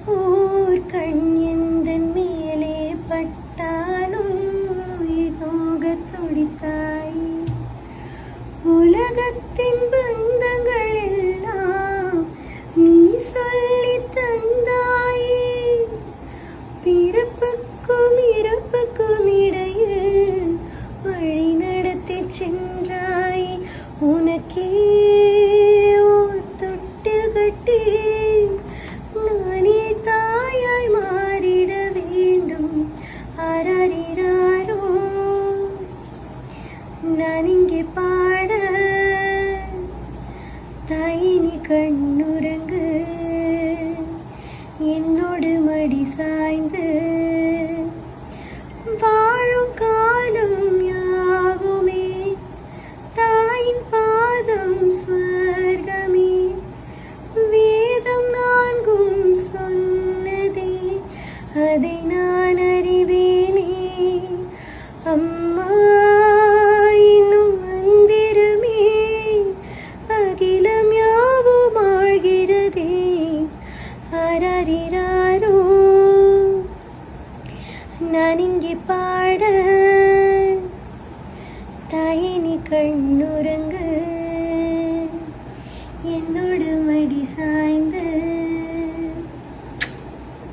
ஓர் கண் எந்தன் மேலே பட்டாலும் உயிர் போகத் துடித்தாய். உலகத்தின் பந்தங்கள் எல்லாம் நீ சொல்லித் தந்தாயே. பிறப்புக்கும் இறப்புக்கும் இடையில் வழி நடத்திச் சென்றாய். உனக்கே ஓர் தொட்டில் கட்டி நானே தாயாய் மாறிட வேண்டும். ஆராரிராரோ நான் இங்கே பாட, தாயே நீ கண்ணுறங்கு, என்னோடு மடி சாய்ந்து. வாழும் காலம் யாவுமே தாயின் பாதம் ஸ்வர்கமே. வேதம் நான்கும் சொன்னதே அதை நான் அறிவேனே. அம்மா இன்னும் மந்திரமே அகிலம் யாவும் ஆழ்கிறதே. ஆராரிராரோ நான் இங்கே பாட, தாயே நீ கண்ணுறங்கு, என்னோடு மடி சாய்ந்து.